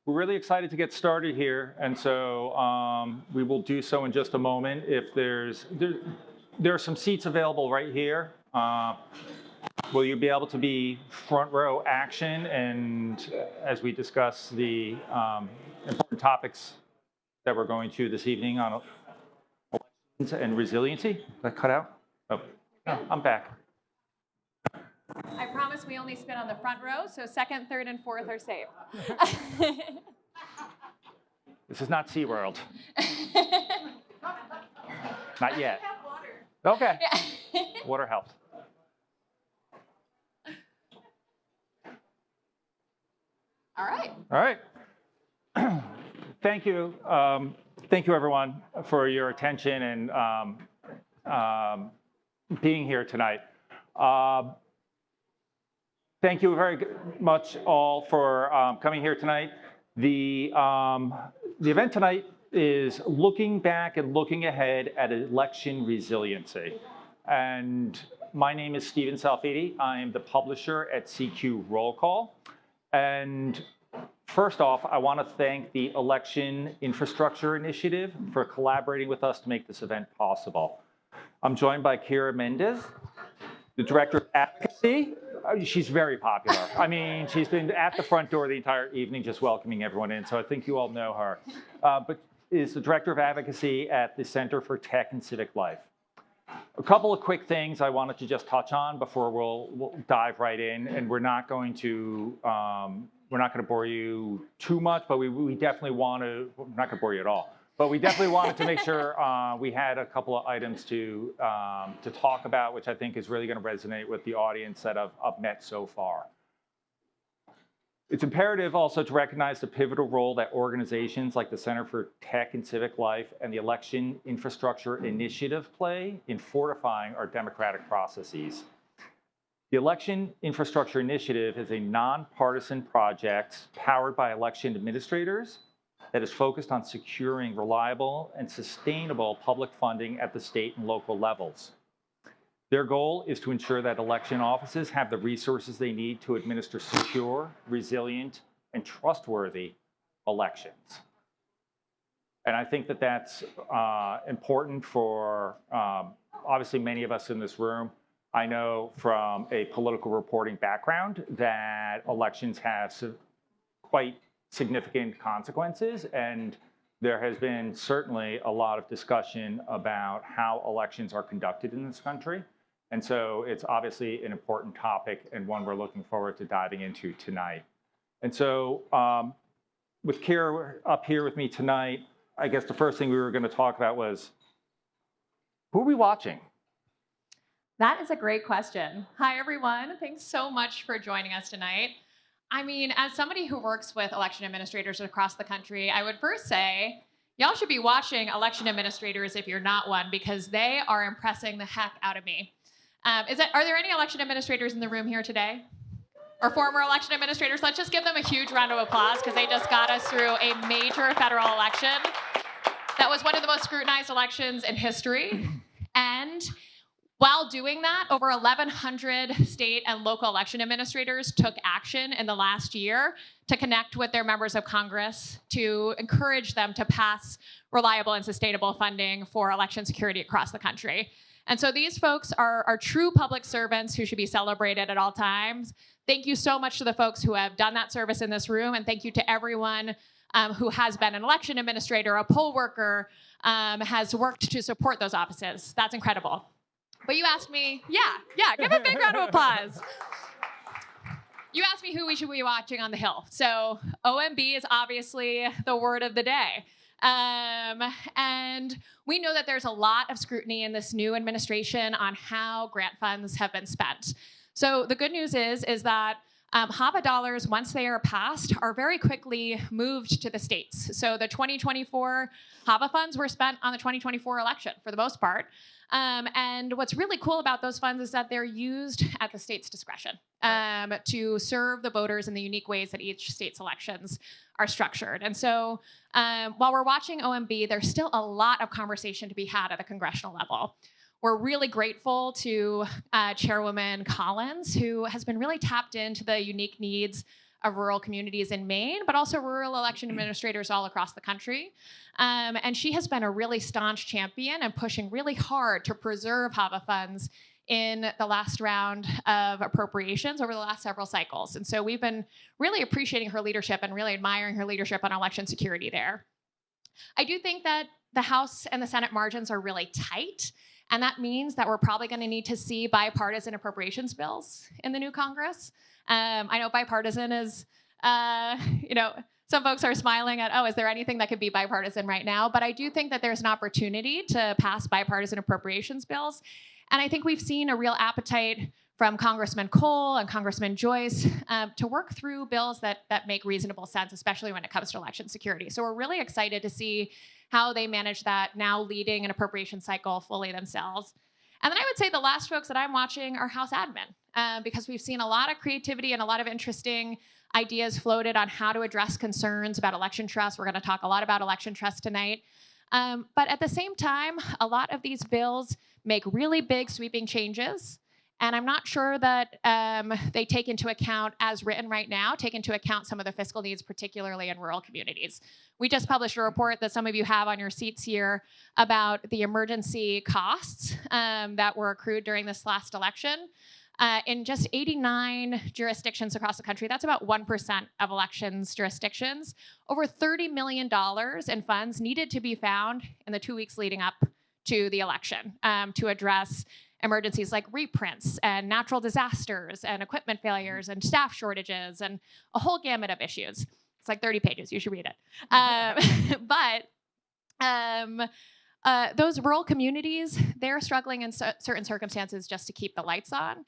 We're really excited to get started here, and so we will do so in just a moment. If there are some seats available right here. Will you be able to be front row action and as we discuss the important topics that we're going to this evening on elections and resiliency? Did that cut out? Oh, no, I'm back. I promise we only spin on the front row, so second, third, and fourth are safe. This is not SeaWorld. Not yet. Okay. Water helps. All right. All right. Thank you. Thank you, everyone, for your attention and being here tonight. Thank you very much all for coming here tonight. The event tonight is looking back and looking ahead at election resiliency. And my name is Stephen Salfidi. I am the publisher at CQ Roll Call. And first off, I want to thank the Election Infrastructure Initiative for collaborating with us to make this event possible. I'm joined by Kira Mendez, the Director of Advocacy. She's very popular. I mean, she's been at the front door the entire evening just welcoming everyone in, so I think you all know her. But is the Director of Advocacy at the Center for Tech and Civic Life. A couple of quick things I wanted to just touch on before we'll dive right in, and we're not going to bore you too much, but we definitely want to. We're not going to bore you at all, but we definitely wanted to make sure we had a couple of items to talk about, which I think is really going to resonate with the audience that I've met so far. It's imperative also to recognize the pivotal role that organizations like the Center for Tech and Civic Life and the Election Infrastructure Initiative play in fortifying our democratic processes. The Election Infrastructure Initiative is a nonpartisan project powered by election administrators that is focused on securing reliable and sustainable public funding at the state and local levels. Their goal is to ensure that election offices have the resources they need to administer secure, resilient, and trustworthy elections. And I think that that's important for obviously many of us in this room. I know from a political reporting background that elections have quite significant consequences, and there has been certainly a lot of discussion about how elections are conducted in this country. And so it's obviously an important topic and one we're looking forward to diving into tonight. And so with Kira up here with me tonight, I guess the first thing we were going to talk about was, who are we watching? That is a great question. Hi, everyone. Thanks so much for joining us tonight. I mean, as somebody who works with election administrators across the country, I would first say, y'all should be watching election administrators if you're not one, because they are impressing the heck out of me. Are there any election administrators in the room here today? Or former election administrators? Let's just give them a huge round of applause because they just got us through a major federal election. That was one of the most scrutinized elections in history. And while doing that, over 1,100 state and local election administrators took action in the last year to connect with their members of Congress to encourage them to pass reliable and sustainable funding for election security across the country. And so these folks are true public servants who should be celebrated at all times. Thank you so much to the folks who have done that service in this room, and thank you to everyone who has been an election administrator, a poll worker, has worked to support those offices. That's incredible. But you asked me, yeah, give a big round of applause. You asked me who we should be watching on the Hill. So OMB is obviously the word of the day. And we know that there's a lot of scrutiny in this new administration on how grant funds have been spent. So the good news is that HAVA dollars, once they are passed, are very quickly moved to the states. So the 2024 HAVA funds were spent on the 2024 election for the most part. And what's really cool about those funds is that they're used at the state's discretion to serve the voters in the unique ways that each state's elections are structured. And so while we're watching OMB, there's still a lot of conversation to be had at the congressional level. We're really grateful to Chairwoman Collins, who has been really tapped into the unique needs of rural communities in Maine, but also rural election administrators all across the country. And she has been a really staunch champion and pushing really hard to preserve HAVA funds in the last round of appropriations over the last several cycles. And so we've been really appreciating her leadership and really admiring her leadership on election security there. I do think that the House and the Senate margins are really tight. And that means that we're probably going to need to see bipartisan appropriations bills in the new Congress. I know bipartisan is, some folks are smiling at, oh, is there anything that could be bipartisan right now? But I do think that there's an opportunity to pass bipartisan appropriations bills. And I think we've seen a real appetite from Congressman Cole and Congressman Joyce to work through bills that make reasonable sense, especially when it comes to election security. So we're really excited to see how they manage that, now leading an appropriation cycle fully themselves. And then I would say the last folks that I'm watching are House admin, because we've seen a lot of creativity and a lot of interesting ideas floated on how to address concerns about election trust. We're going to talk a lot about election trust tonight. But at the same time, a lot of these bills make really big sweeping changes. And I'm not sure that they take into account, as written right now, take into account some of the fiscal needs, particularly in rural communities. We just published a report that some of you have on your seats here about the emergency costs that were accrued during this last election. In just 89 jurisdictions across the country, that's about 1% of elections jurisdictions. Over $30 million in funds needed to be found in the 2 weeks leading up to the election to address emergencies like reprints and natural disasters and equipment failures and staff shortages and a whole gamut of issues. It's like 30 pages. You should read it. Those rural communities, they're struggling in certain circumstances just to keep the lights on.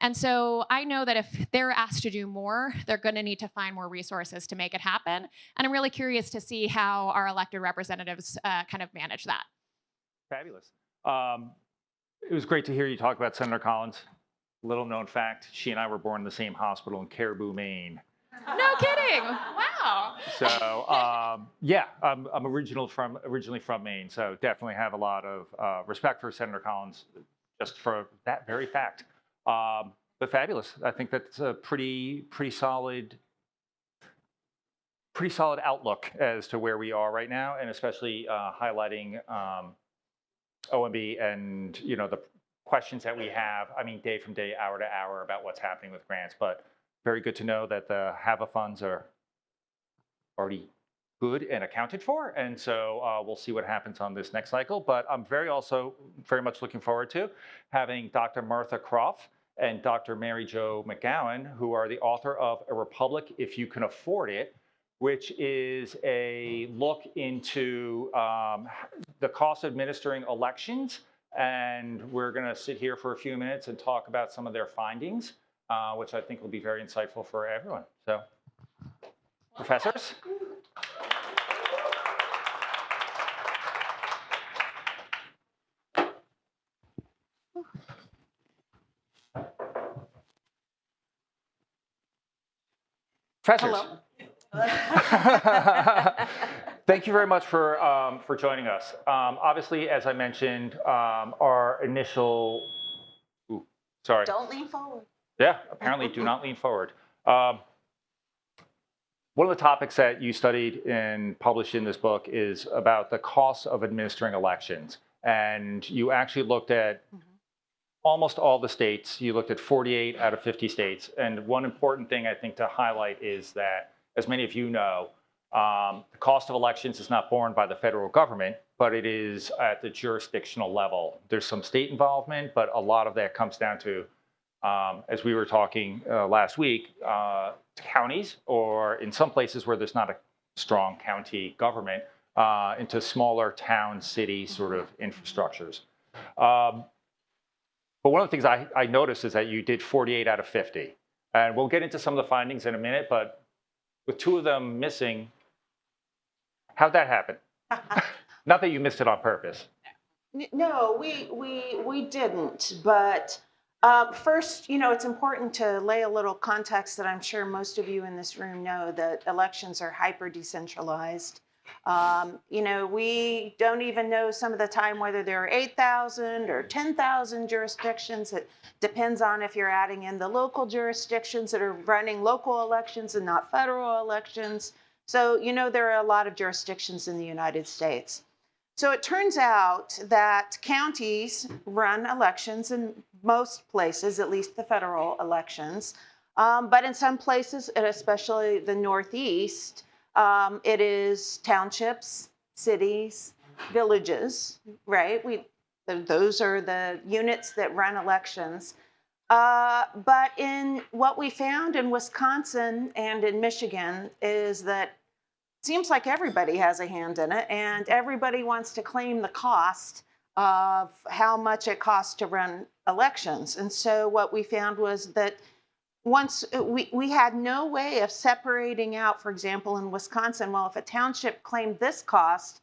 And so I know that if they're asked to do more, they're going to need to find more resources to make it happen. And I'm really curious to see how our elected representatives kind of manage that. Fabulous. It was great to hear you talk about Senator Collins. Little known fact, she and I were born in the same hospital in Caribou, Maine. No kidding. Wow. So yeah, I'm originally from Maine, so definitely have a lot of respect for Senator Collins just for that very fact. But fabulous. I think that's a pretty solid outlook as to where we are right now, and especially highlighting OMB and the questions that we have. I mean, day from day, hour to hour about what's happening with grants, but very good to know that the HAVA funds are already good and accounted for. And so we'll see what happens on this next cycle. But I'm also very much looking forward to having Dr. Martha Croft and Dr. Mary Jo McGowan, who are the author of A Republic If You Can Afford It, which is a look into the cost of administering elections. And we're going to sit here for a few minutes and talk about some of their findings, which I think will be very insightful for everyone. So, professors? Professors. Hello. Thank you very much for joining us. Obviously, as I mentioned, our initial. Sorry. Don't lean forward. Yeah, apparently do not lean forward. One of the topics that you studied and published in this book is about the costs of administering elections. And you actually looked at almost all the states. You looked at 48 out of 50 states. And one important thing I think to highlight is that, as many of you know, the cost of elections is not borne by the federal government, but it is at the jurisdictional level. There's some state involvement, but a lot of that comes down to, as we were talking last week, counties, or in some places where there's not a strong county government, into smaller town, city sort of infrastructures. But one of the things I noticed is that you did 48 out of 50. And we'll get into some of the findings in a minute, but with two of them missing, how'd that happen? Not that you missed it on purpose. No, we didn't. But first, it's important to lay a little context that I'm sure most of you in this room know, that elections are hyper decentralized. We don't even know some of the time whether there are 8,000 or 10,000 jurisdictions. It depends on if you're adding in the local jurisdictions that are running local elections and not federal elections. So, there are a lot of jurisdictions in the United States. So it turns out that counties run elections in most places, at least the federal elections. But in some places, and especially the Northeast, it is townships, cities, villages, right? Those are the units that run elections. But in what we found in Wisconsin and in Michigan is that seems like everybody has a hand in it, and everybody wants to claim the cost of how much it costs to run elections. And so what we found was that once we had no way of separating out, for example, in Wisconsin, well, if a township claimed this cost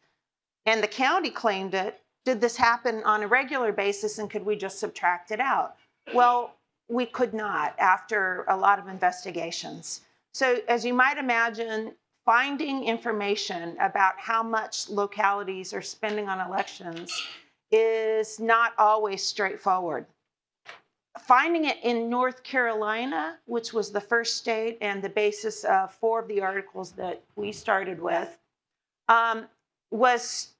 and the county claimed it, did this happen on a regular basis and could we just subtract it out? Well, we could not after a lot of investigations. So as you might imagine, finding information about how much localities are spending on elections is not always straightforward. Finding it in North Carolina, which was the first state and the basis of 4 of the articles that we started with, was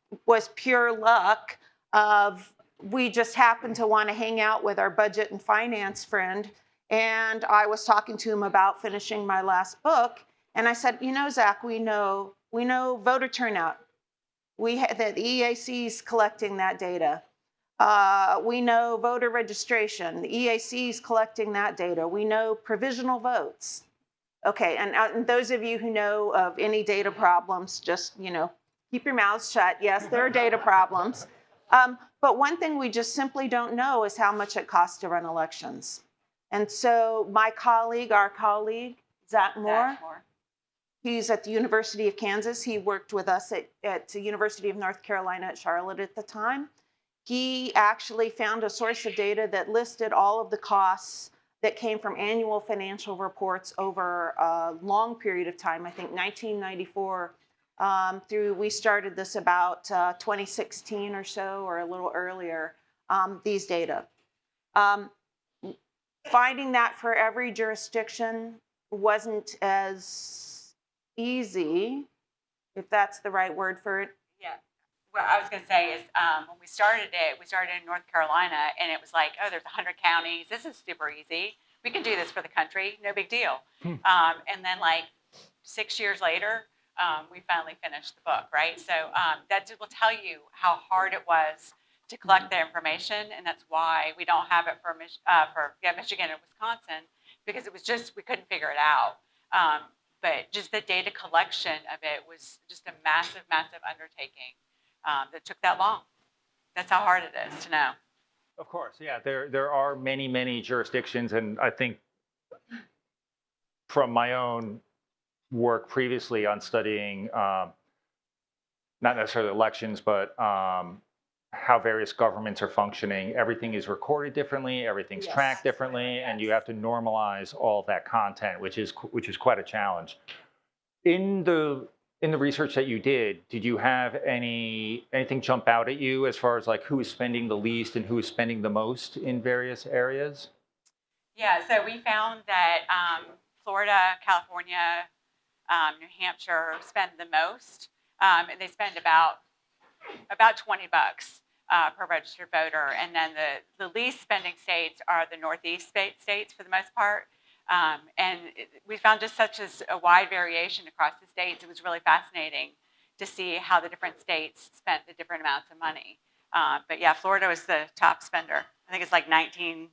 pure luck of we just happened to want to hang out with our budget and finance friend. And I was talking to him about finishing my last book. And I said, Zach, we know voter turnout. The EAC is collecting that data. We know voter registration. The EAC is collecting that data. We know provisional votes. Okay, and those of you who know of any data problems, just, keep your mouths shut. Yes, there are data problems. But one thing we just simply don't know is how much it costs to run elections. And so our colleague, Zach Moore, he's at the University of Kansas. He worked with us at the University of North Carolina at Charlotte at the time. He actually found a source of data that listed all of the costs that came from annual financial reports over a long period of time, I think 1994 we started this about 2016 or so, or a little earlier, these data. Finding that for every jurisdiction wasn't as easy, if that's the right word for it. Yeah. What I was going to say is when we started in North Carolina, and it was like, oh, there's 100 counties. This is super easy. We can do this for the country. No big deal. And then like 6 years later, we finally finished the book, right? So that will tell you how hard it was to collect the information, and that's why we don't have it for Michigan and Wisconsin, because it was just, we couldn't figure it out. But just the data collection of it was just a massive, massive undertaking that took that long. That's how hard it is to know. Of course, yeah. There are many, many jurisdictions, and I think from my own work previously on studying not necessarily elections, but how various governments are functioning, everything is recorded differently, everything's tracked differently, and you have to normalize all that content, which is quite a challenge. In the research that you did you have anything jump out at you as far as like who is spending the least and who is spending the most in various areas? Yeah, so we found that Florida, California, New Hampshire spend the most, and they spend about $20 per registered voter, and then the least spending states are the Northeast states for the most part. And we found just such a wide variation across the states. It was really fascinating to see how the different states spent the different amounts of money. But yeah, Florida was the top spender. I think it's like $19.87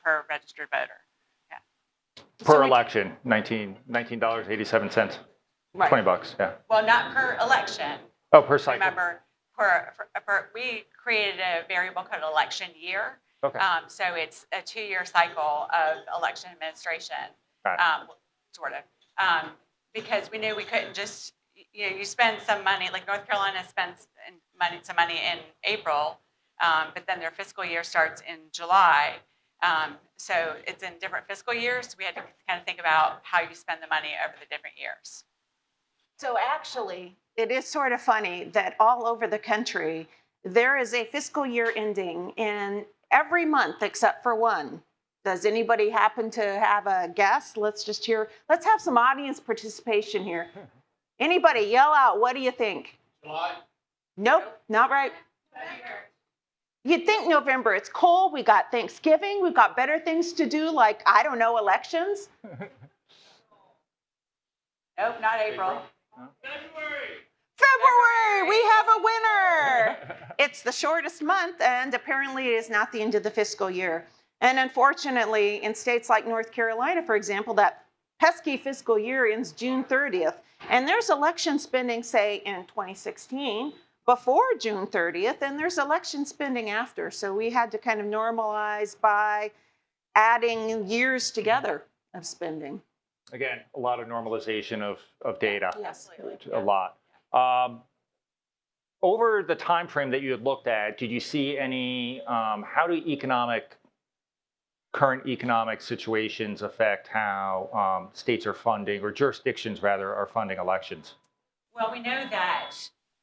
per registered voter. Yeah. Per election, $19.87. Right. $20, yeah. Well, not per election. Oh, per cycle. Remember, we created a variable called election year. Okay. So it's a 2-year cycle of election administration, sort of, because we knew we couldn't just, you spend some money, like North Carolina spends some money in April, but then their fiscal year starts in July. So it's in different fiscal years. So we had to kind of think about how you spend the money over the different years. So actually, it is sort of funny that all over the country, there is a fiscal year ending in every month except for one. Does anybody happen to have a guess? Let's have some audience participation here. Anybody yell out, what do you think? July. Nope, not right. You'd think November. It's cold. We got Thanksgiving. We've got better things to do, like, I don't know, elections. Nope, not April. February, we have a winner. It's the shortest month, and apparently it is not the end of the fiscal year. And unfortunately, in states like North Carolina, for example, that pesky fiscal year ends June 30th. And there's election spending, say, in 2016, before June 30th, and there's election spending after. So we had to kind of normalize by adding years together of spending. Again, a lot of normalization of data. Yes. A lot. Over the time frame that you had looked at, did you see any, how do current economic situations affect how states are funding, or jurisdictions rather, are funding elections? Well, we know that,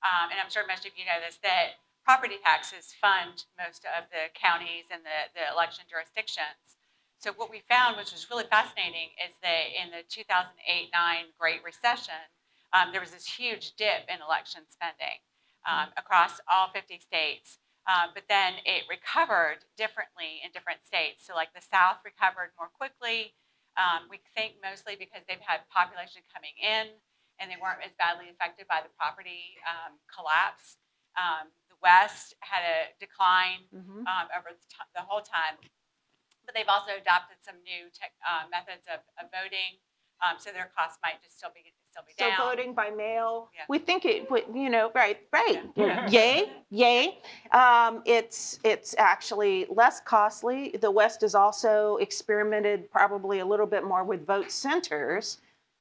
and I'm sure most of you know this, that property taxes fund most of the counties and the election jurisdictions. So what we found, which was really fascinating, is that in the 2008-9 Great Recession, there was this huge dip in election spending across all 50 states. But then it recovered differently in different states. So like the South recovered more quickly. We think mostly because they've had population coming in and they weren't as badly affected by the property collapse. The West had a decline over the whole time. But they've also adopted some new methods of voting, so their costs might just still be down. So voting by mail, Yeah. we think it would, right. Yeah. Yay. It's actually less costly. The West has also experimented probably a little bit more with vote centers.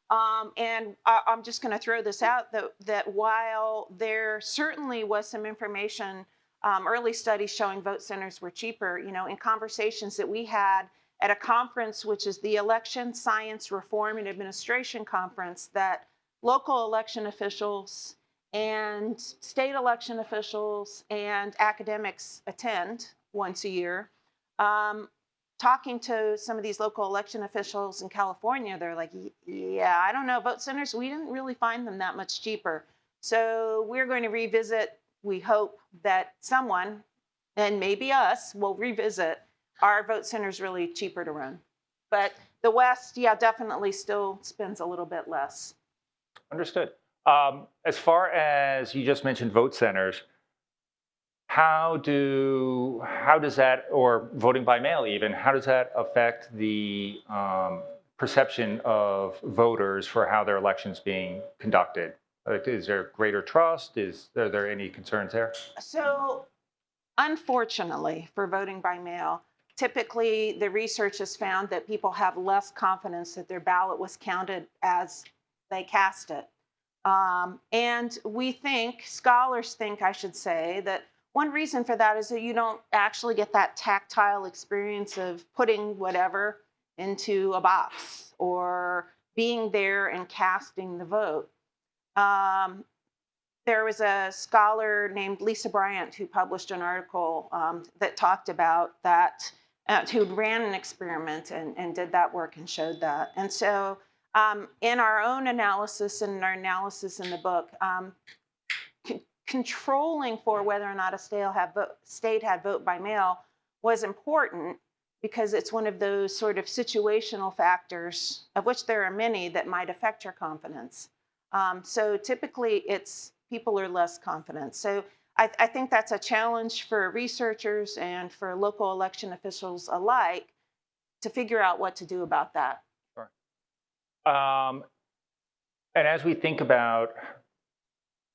And I'm just going to throw this out that while there certainly was some information, early studies showing vote centers were cheaper, in conversations that we had at a conference, which is the Election Science Reform and Administration Conference, that local election officials and state election officials and academics attend once a year. Talking to some of these local election officials in California, they're like, yeah, I don't know, vote centers, we didn't really find them that much cheaper. So we're going to revisit, we hope that someone, and maybe us, will revisit, are vote centers really cheaper to run? But the West, yeah, definitely still spends a little bit less. Understood. As far as you just mentioned vote centers, how does that, or voting by mail even, how does that affect the perception of voters for how their election's being conducted? Is there greater trust? Are there any concerns there? So unfortunately for voting by mail, typically the research has found that people have less confidence that their ballot was counted as they cast it. And we think, scholars think, I should say, that one reason for that is that you don't actually get that tactile experience of putting whatever into a box or being there and casting the vote. There was a scholar named Lisa Bryant who published an article that talked about that, who ran an experiment and did that work and showed that. And so in our own analysis and in our analysis in the book, controlling for whether or not a state had vote by mail was important because it's one of those sort of situational factors, of which there are many, that might affect your confidence. So typically it's people are less confident. So I think that's a challenge for researchers and for local election officials alike to figure out what to do about that. Sure. And as we think about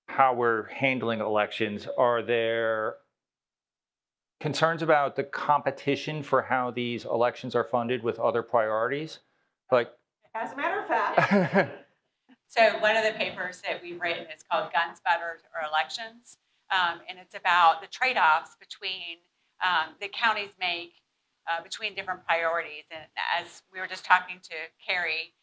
how we're handling elections, are there concerns about the competition for how these elections are funded with other priorities? Like, as a matter of fact. So one of the papers that we've written is called Guns, Butter, or Elections. And it's about the trade-offs between that counties make between different priorities. And as we were just talking to Carrie,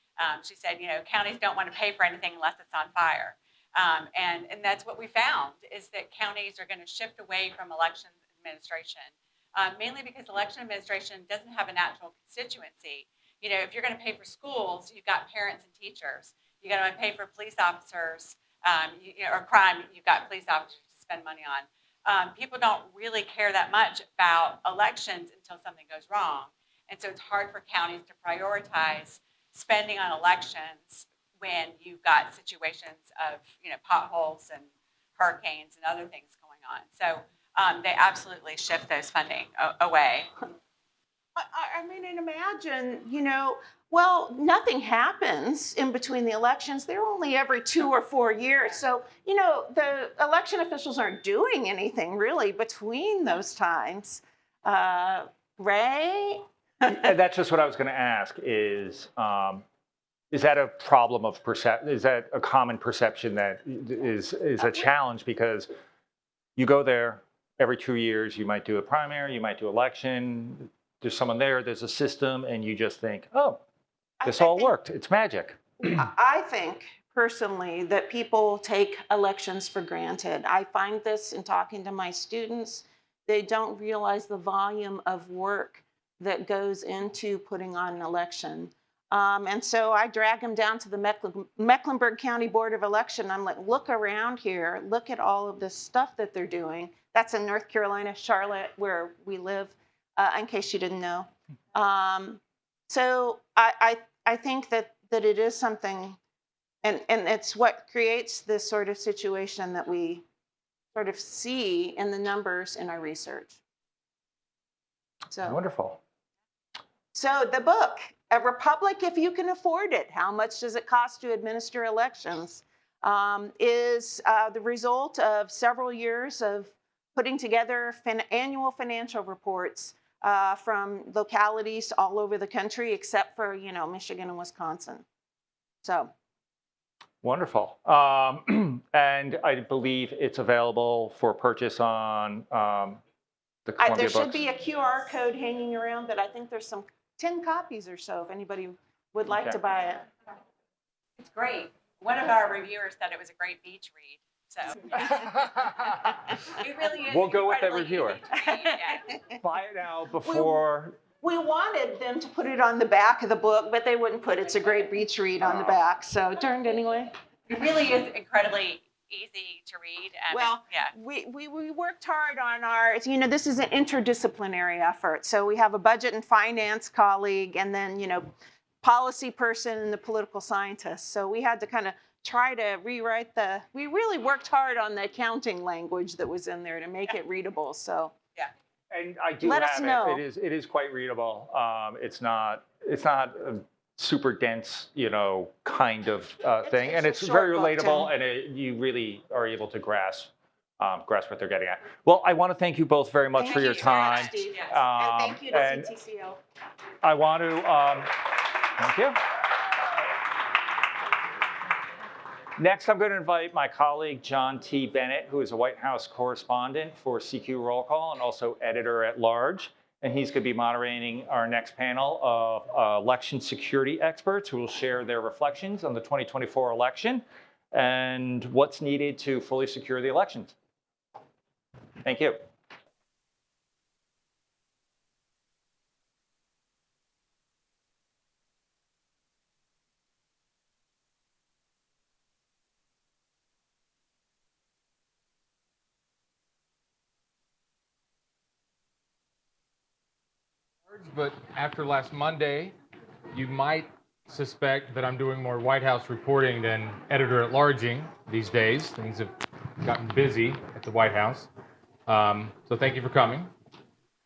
She said, counties don't want to pay for anything unless it's on fire. And that's what we found, is that counties are going to shift away from election administration, mainly because election administration doesn't have a natural constituency. If you're going to pay for schools, you've got parents and teachers. You're going to pay for police officers, or crime, you've got police officers to spend money on. People don't really care that much about elections until something goes wrong. And so it's hard for counties to prioritize spending on elections when you've got situations of potholes and hurricanes and other things going on. So they absolutely shift those funding away. I mean, and imagine, well, nothing happens in between the elections. They're only every 2 or 4 years. So, the election officials aren't doing anything really between those times. Ray? And that's just what I was going to ask is that a problem of perception? Is that a common perception that is a challenge? Because you go there every 2 years, you might do a primary, you might do election, there's someone there, there's a system, and you just think, oh, this all worked. It's magic. I think personally that people take elections for granted. I find this in talking to my students. They don't realize the volume of work that goes into putting on an election. And so I drag them down to the Mecklenburg County Board of Election. I'm like, look around here, look at all of this stuff that they're doing. That's in North Carolina, Charlotte, where we live, in case you didn't know. So I think that it is something, and it's what creates this sort of situation that we sort of see in the numbers in our research. So Wonderful. So the book, A Republic If You Can Afford It, How Much Does It Cost to Administer Elections, is the result of several years of putting together annual financial reports from localities all over the country, except for, Michigan and Wisconsin. So. Wonderful. And I believe it's available for purchase on the Columbia There should Books. be a QR code hanging around, but I think there's some 10 copies or so if anybody would like to buy it. It's great. One of our reviewers said it was a great beach read. So it really is. We'll go with that incredibly reviewer. easy to read. Yeah. Buy it now before. We wanted them to put it on the back of the book, but they wouldn't put "It's a Great Beach Read" on the back, so it turned anyway. It really is incredibly easy to read. Well, yeah. we worked hard on our, this is an interdisciplinary effort. So we have a budget and finance colleague, and then, policy person and the political scientist. So we had to kind of try to rewrite we really worked hard on the accounting language that was in there to make it readable. So. And I do Let us have it. know. It is quite readable. It's not a super dense, kind of thing, and it's it's a very short book, relatable, and you really are able to grasp what they're getting at. Well, I want to thank you both very much Thank for your you very much, time. Steve. And thank you to and CTCO. I want to thank you. Next, I'm going to invite my colleague, John T. Bennett, who is a White House correspondent for CQ Roll Call and also editor-at-large. And he's going to be moderating our next panel of election security experts who will share their reflections on the 2024 election and what's needed to fully secure the elections. Thank you. But after last Monday, you might suspect that I'm doing more White House reporting than editor-at-larging these days. Things have gotten busy at the White House. So thank you for coming.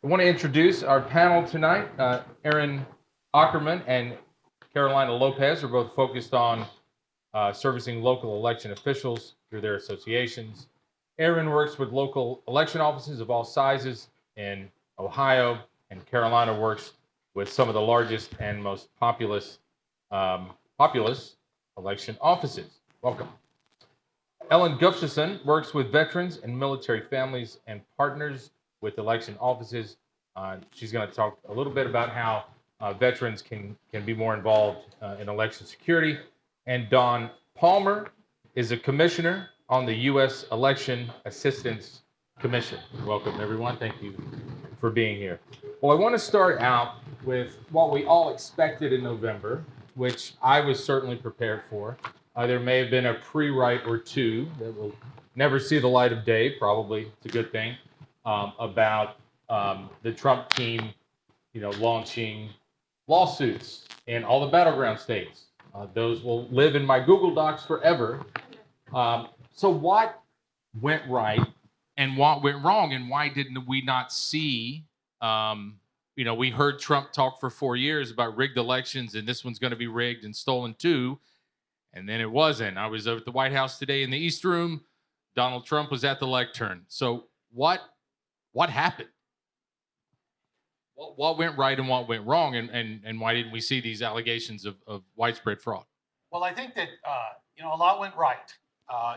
I want to introduce our panel tonight. Aaron Ackerman and Carolina Lopez are both focused on servicing local election officials through their associations. Aaron works with local election offices of all sizes in Ohio, and Carolina works with some of the largest and most populous election offices. Welcome. Ellen Gustafson works with veterans and military families and partners with election offices. She's going to talk a little bit about how veterans can be more involved in election security. And Don Palmer is a commissioner on the U.S. Election Assistance Commission. Welcome, everyone. Thank you for being here. Well, I want to start out with what we all expected in November, which I was certainly prepared for. There may have been a pre-write or two that will never see the light of day, probably it's a good thing, about the Trump team, launching lawsuits in all the battleground states. Those will live in my Google Docs forever. So what went right and what went wrong, and why didn't we not see, we heard Trump talk for 4 years about rigged elections, and this one's going to be rigged and stolen too, and then it wasn't. I was at the White House today in the East Room. Donald Trump was at the lectern. So what happened? What went right and what went wrong, and why didn't we see these allegations of widespread fraud? Well, I think that a lot went right.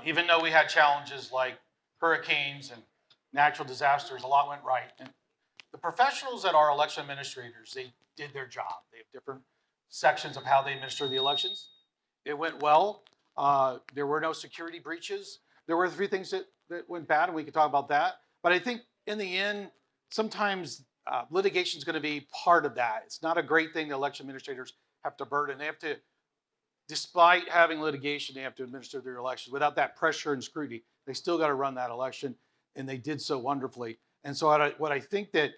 Even though we had challenges like hurricanes and natural disasters, a lot went right. And the professionals that are election administrators, they did their job. They have different sections of how they administer the elections. It went well. There were no security breaches. There were a few things that went bad, and we could talk about that. But I think in the end, sometimes litigation is going to be part of that. It's not a great thing the election administrators have to burden. They have to, despite having litigation, they have to administer their elections. Without that pressure and scrutiny, they still got to run that election, and they did so wonderfully. And so what I think that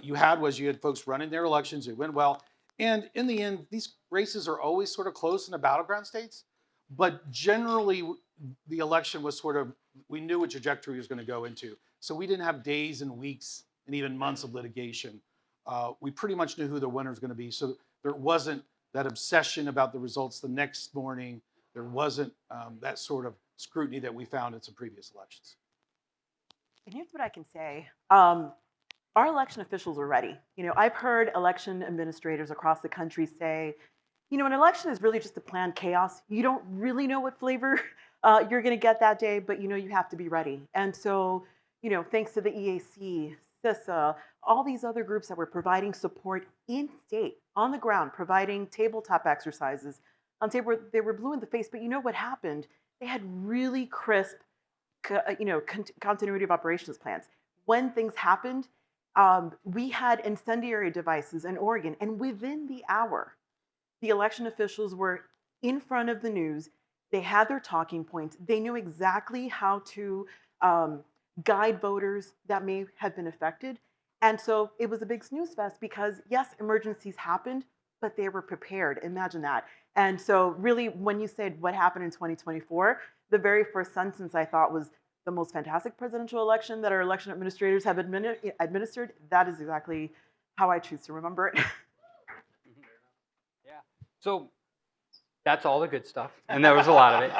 you had folks running their elections. It went well. And in the end, these races are always sort of close in the battleground states. But generally, the election was we knew what trajectory it was going to go into. So we didn't have days and weeks and even months of litigation. We pretty much knew who the winner was going to be. So there wasn't that obsession about the results the next morning. There wasn't that sort of scrutiny that we found in some previous elections. And here's what I can say. Our election officials are ready. I've heard election administrators across the country say, an election is really just a planned chaos. You don't really know what flavor you're going to get that day, but you have to be ready. And so, thanks to the EAC, CISA, all these other groups that were providing support in state, on the ground, providing tabletop exercises. They were blue in the face, but what happened? They had really crisp, continuity of operations plans. When things happened, we had incendiary devices in Oregon, and within the hour, the election officials were in front of the news. They had their talking points. They knew exactly how to guide voters that may have been affected. And so it was a big snooze fest because, yes, emergencies happened, but they were prepared. Imagine that. And so really, when you said what happened in 2024, the very first sentence I thought was the most fantastic presidential election that our election administrators have administered. That is exactly how I choose to remember it. Yeah. So that's all the good stuff, and there was a lot of it.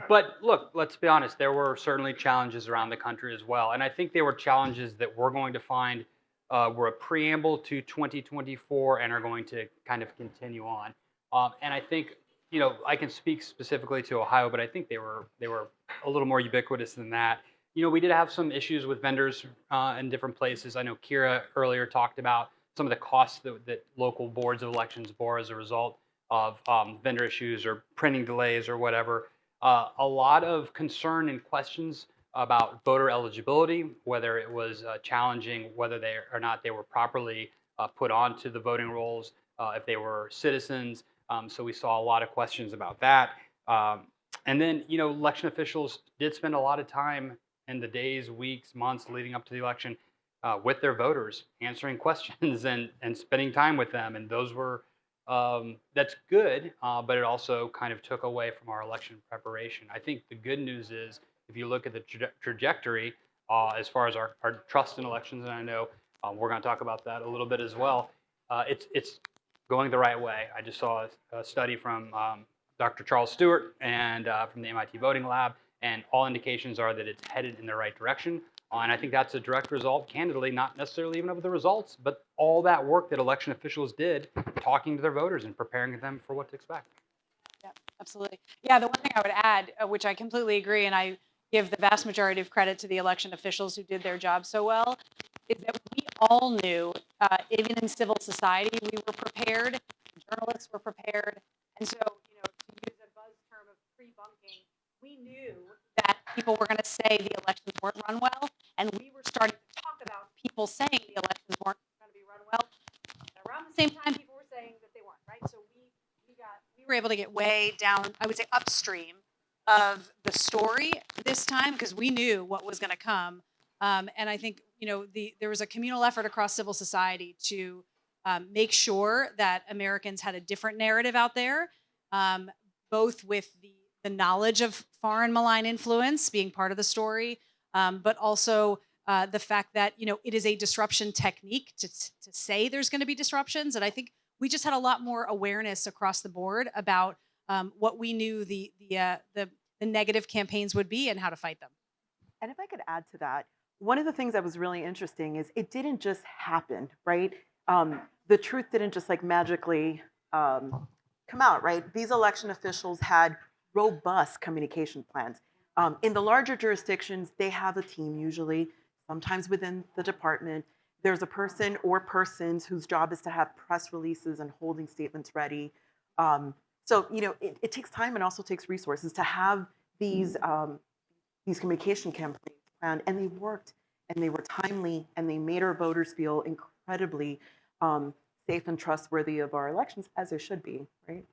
But look, let's be honest, there were certainly challenges around the country as well. And I think they were challenges that we're going to find were a preamble to 2024 and are going to kind of continue on. And I think, I can speak specifically to Ohio, but I think they were a little more ubiquitous than that. We did have some issues with vendors in different places. I know Kira earlier talked about some of the costs that local boards of elections bore as a result of vendor issues or printing delays or whatever. A lot of concern and questions about voter eligibility, whether it was challenging whether they or not they were properly put onto the voting rolls, if they were citizens. So we saw a lot of questions about that. And then, election officials did spend a lot of time in the days, weeks, months leading up to the election with their voters, answering questions and spending time with them. And those were, that's good, but it also kind of took away from our election preparation. I think the good news is, if you look at the trajectory as far as our trust in elections, and I know we're going to talk about that a little bit as well, it's going the right way. I just saw a study from Dr. Charles Stewart and from the MIT Voting Lab, and all indications are that it's headed in the right direction. And I think that's a direct result, candidly, not necessarily even of the results, but all that work that election officials did talking to their voters and preparing them for what to expect. Yeah, absolutely. Yeah, the one thing I would add, which I completely agree, and I give the vast majority of credit to the election officials who did their job so well, is that we all knew, even in civil society, we were prepared, journalists were prepared. And so, to use a buzz term of pre-bunking, we knew that people were going to say the elections weren't run well, and we were starting to talk about people saying the elections weren't going to be run well. And around the same time, people were saying that they weren't, right? So we were able to get way down, I would say upstream of the story this time because we knew what was going to come. And I think there was a communal effort across civil society to make sure that Americans had a different narrative out there, both with the knowledge of foreign malign influence being part of the story, but also the fact that it is a disruption technique to say there's going to be disruptions. And I think we just had a lot more awareness across the board about what we knew the negative campaigns would be and how to fight them. And if I could add to that, one of the things that was really interesting is it didn't just happen, right? The truth didn't just like magically come out, right? These election officials had robust communication plans. In the larger jurisdictions, they have a team usually, sometimes within the department. There's a person or persons whose job is to have press releases and holding statements ready. So it takes time and also takes resources to have these communication campaigns planned, and they worked, and they were timely, and they made our voters feel incredibly safe and trustworthy of our elections, as they should be, right?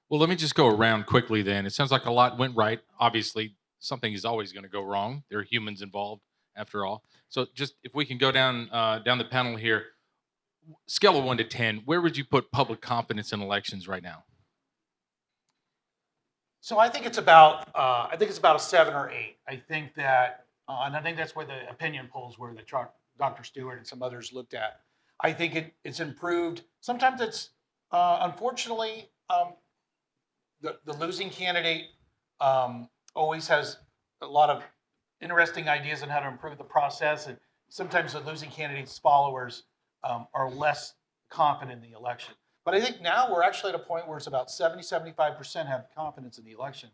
Well, let me just go around quickly then. It sounds like a lot went right. Obviously, something is always going to go wrong. There are humans involved, after all. So just if we can go down the panel here, scale of 1 to 10, where would you put public confidence in elections right now? So I think it's about a 7 or 8. I think that, and I think that's where the opinion polls were that Dr. Stewart and some others looked at. I think it's improved. Sometimes it's unfortunately the losing candidate always has a lot of interesting ideas on how to improve the process, and sometimes the losing candidate's followers are less confident in the election. But I think now we're actually at a point where it's about 70-75% have confidence in the election.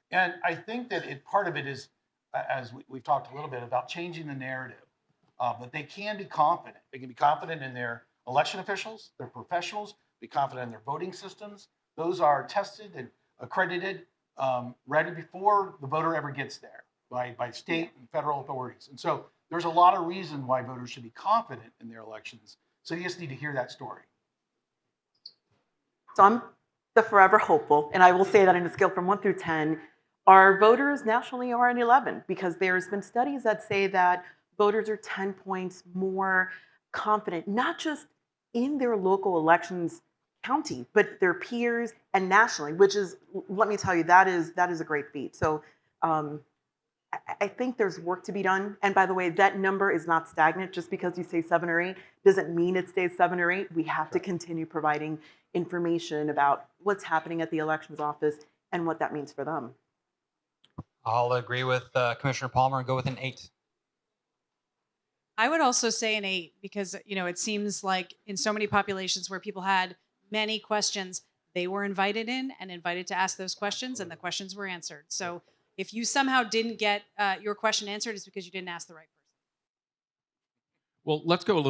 And I think that part of it is, as we've talked a little bit about, changing the narrative, that they can be confident. They can be confident in their election officials, their professionals, be confident in their voting systems. Those are tested and accredited, ready before the voter ever gets there by state and federal authorities. And so there's a lot of reason why voters should be confident in their elections. So you just need to hear that story. So I'm the forever hopeful, and I will say that in a scale from 1 through 10, our voters nationally are an 11, because there's been studies that say that voters are 10 points more confident, not just in their local elections county, but their peers and nationally, which is, let me tell you, that is a great feat. So I think there's work to be done. And by the way, that number is not stagnant. Just because you say 7 or 8 doesn't mean it stays 7 or 8. We have to continue providing information about what's happening at the elections office and what that means for them. I'll agree with Commissioner Palmer and go with an 8. I would also say an 8 because, it seems like in so many populations where people had many questions, they were invited in and invited to ask those questions, and the questions were answered. So if you somehow didn't get your question answered, it's because you didn't ask the right person. Well, let's go a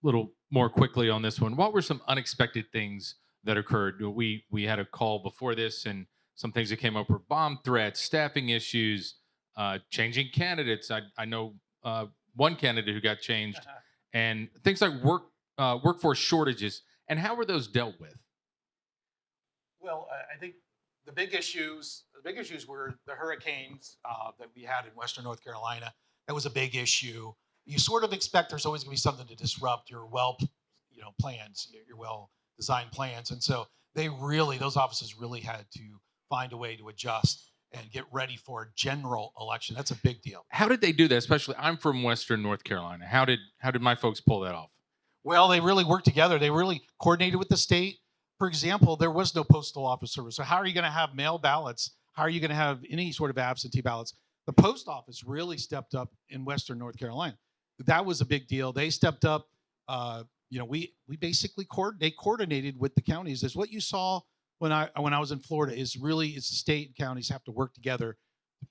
little more quickly on this one. What were some unexpected things that occurred? We had a call before this, and some things that came up were bomb threats, staffing issues, changing candidates. I know one candidate who got changed, and things like workforce shortages. And how were those dealt with? Well, I think the big issues were the hurricanes that we had in Western North Carolina. That was a big issue. You sort of expect there's always going to be something to disrupt your plans, your well-designed plans. And so those offices really had to find a way to adjust and get ready for a general election. That's a big deal. How did they do that? Especially, I'm from Western North Carolina. How did my folks pull that off? Well, they really worked together. They really coordinated with the state. For example, there was no postal office service. So how are you going to have mail ballots? How are you going to have any sort of absentee ballots? The post office really stepped up in Western North Carolina. That was a big deal. They stepped up. We basically coordinated with the counties. As what you saw when I was in Florida it's the state and counties have to work together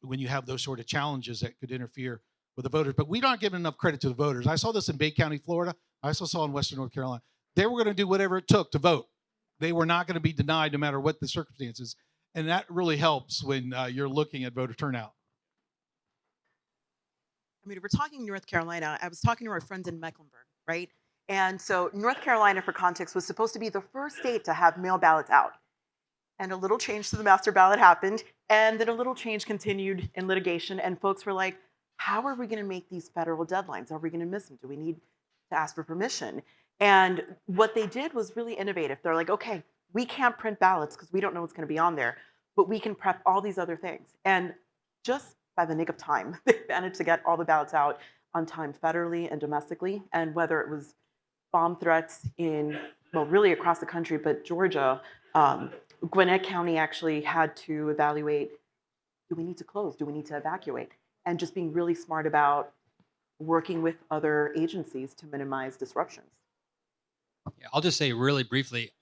when you have those sort of challenges that could interfere with the voters. But we don't give enough credit to the voters. I saw this in Bay County, Florida. I also saw in Western North Carolina, they were going to do whatever it took to vote. They were not going to be denied no matter what the circumstances. And that really helps when you're looking at voter turnout. I mean, if we're talking North Carolina, I was talking to our friends in Mecklenburg, right? And so North Carolina, for context, was supposed to be the first state to have mail ballots out. And a little change to the master ballot happened, and then a little change continued in litigation, and folks were like, how are we going to make these federal deadlines? Are we going to miss them? Do we need to ask for permission? And what they did was really innovative. They're like, okay, we can't print ballots because we don't know what's going to be on there, but we can prep all these other things. And just by the nick of time, they managed to get all the ballots out on time federally and domestically. And whether it was bomb threats in, well, really across the country, but Georgia, Gwinnett County actually had to evaluate, do we need to close? Do we need to evacuate? And just being really smart about working with other agencies to minimize disruptions. Yeah, I'll just say really briefly,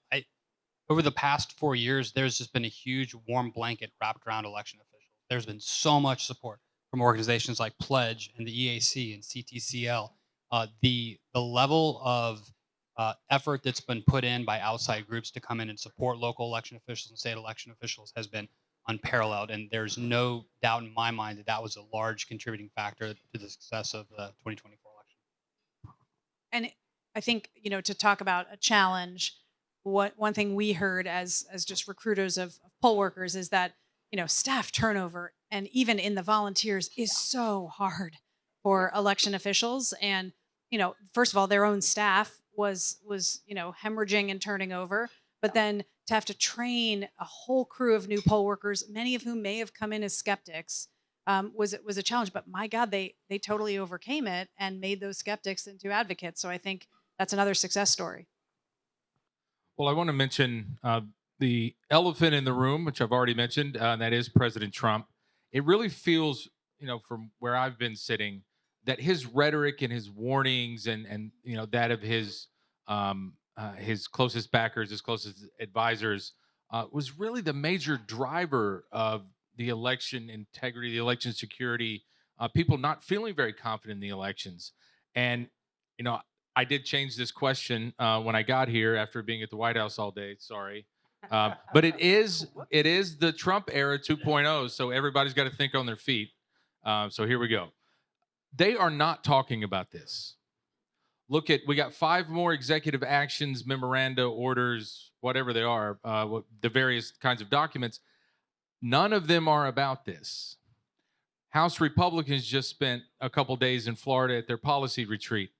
over the past 4 years, there's just been a huge warm blanket wrapped around election officials. There's been so much support from organizations like Pledge and the EAC and CTCL. The level of effort that's been put in by outside groups to come in and support local election officials and state election officials has been unparalleled. And there's no doubt in my mind that that was a large contributing factor to the success of the 2024 election. And I think, to talk about a challenge, one thing we heard as just recruiters of poll workers is that, staff turnover and even in the volunteers is so hard for election officials. And, first of all, their own staff was hemorrhaging and turning over, but then to have to train a whole crew of new poll workers, many of whom may have come in as skeptics, was a challenge. But my God, they totally overcame it and made those skeptics into advocates. So I think that's another success story. Well, I want to mention the elephant in the room, which I've already mentioned, and that is President Trump. It really feels, from where I've been sitting, that his rhetoric and his warnings and that of his closest backers, his closest advisors, was really the major driver of the election integrity, the election security, people not feeling very confident in the elections. And, I did change this question when I got here after being at the White House all day. Sorry. But it is the Trump era 2.0. So everybody's got to think on their feet. So here we go. They are not talking about this. We got 5 more executive actions, memoranda, orders, whatever they are, the various kinds of documents. None of them are about this. House Republicans just spent a couple days in Florida at their policy retreat.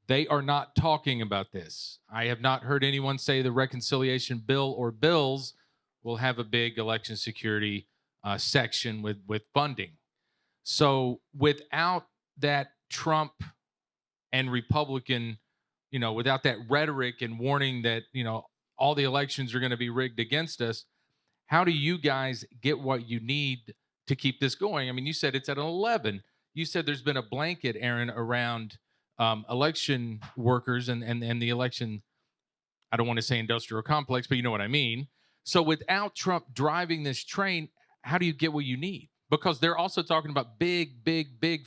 They are not talking about this. I have not heard anyone say the reconciliation bill or bills will have a big election security section with funding. So without that Trump and Republican, without that rhetoric and warning that, all the elections are going to be rigged against us, how do you guys get what you need to keep this going? I mean, you said it's at an 11. You said there's been a blanket, Aaron, around election workers and the election, I don't want to say industrial complex, but you know what I mean. So without Trump driving this train, how do you get what you need? Because they're also talking about big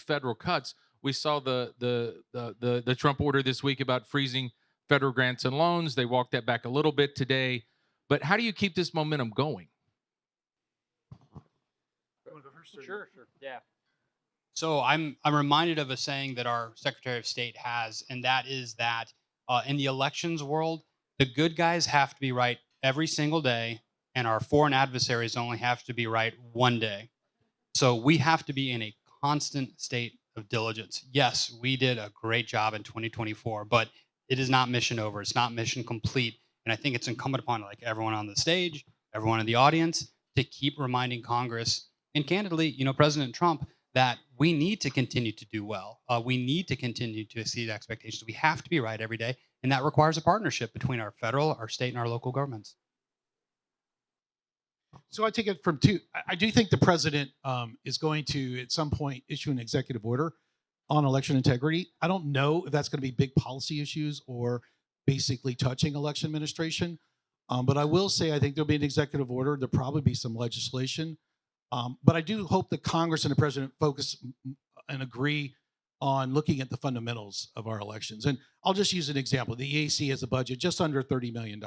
federal cuts. We saw the Trump order this week about freezing federal grants and loans. They walked that back a little bit today. But how do you keep this momentum going? Sure. Yeah. So I'm reminded of a saying that our Secretary of State has, and that is that in the elections world, the good guys have to be right every single day, and our foreign adversaries only have to be right one day. So we have to be in a constant state of diligence. Yes, we did a great job in 2024, but it is not mission over. It's not mission complete. And I think it's incumbent upon everyone on the stage, everyone in the audience, to keep reminding Congress and candidly, President Trump, that we need to continue to do well. We need to continue to exceed expectations. We have to be right every day, and that requires a partnership between our federal, our state, and our local governments. So I take it from two. I do think the president is going to, at some point, issue an executive order on election integrity. I don't know if that's going to be big policy issues or basically touching election administration. But I will say I think there'll be an executive order. There'll probably be some legislation. But I do hope that Congress and the president focus and agree on looking at the fundamentals of our elections. And I'll just use an example. The EAC has a budget just under $30 million.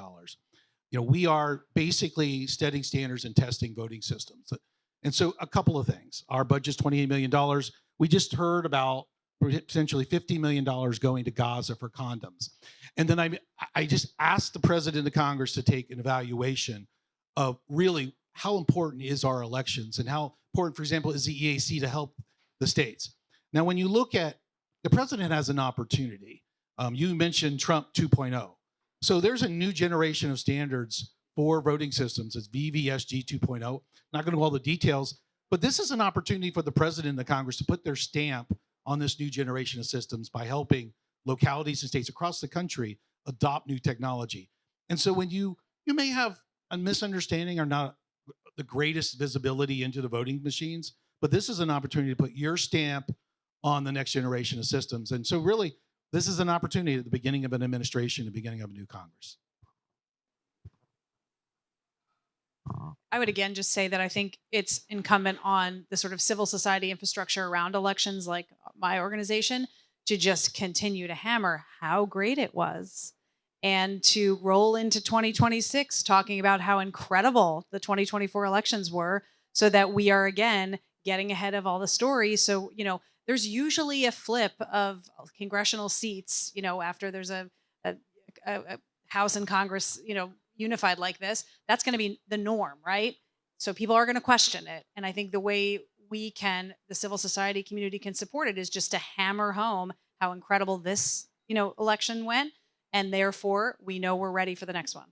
We are basically setting standards and testing voting systems. And so a couple of things. Our budget's $28 million. We just heard about potentially $50 million going to Gaza for condoms. And then I just asked the president of Congress to take an evaluation of really how important is our elections and how important, for example, is the EAC to help the states. Now, when you look at the president has an opportunity. You mentioned Trump 2.0. So there's a new generation of standards for voting systems. It's VVSG 2.0. Not going to go all the details, but this is an opportunity for the president and the Congress to put their stamp on this new generation of systems by helping localities and states across the country adopt new technology. And so when you may have a misunderstanding or not the greatest visibility into the voting machines, but this is an opportunity to put your stamp on the next generation of systems. And so really, this is an opportunity at the beginning of an administration, the beginning of a new Congress. I would again just say that I think it's incumbent on the sort of civil society infrastructure around elections, like my organization, to just continue to hammer how great it was and to roll into 2026 talking about how incredible the 2024 elections were so that we are again getting ahead of all the stories. So, there's usually a flip of congressional seats, after there's a House and Congress, unified like this. That's going to be the norm, right? So people are going to question it. And I think the way the civil society community can support it is just to hammer home how incredible this, election went. And therefore, we know we're ready for the next one.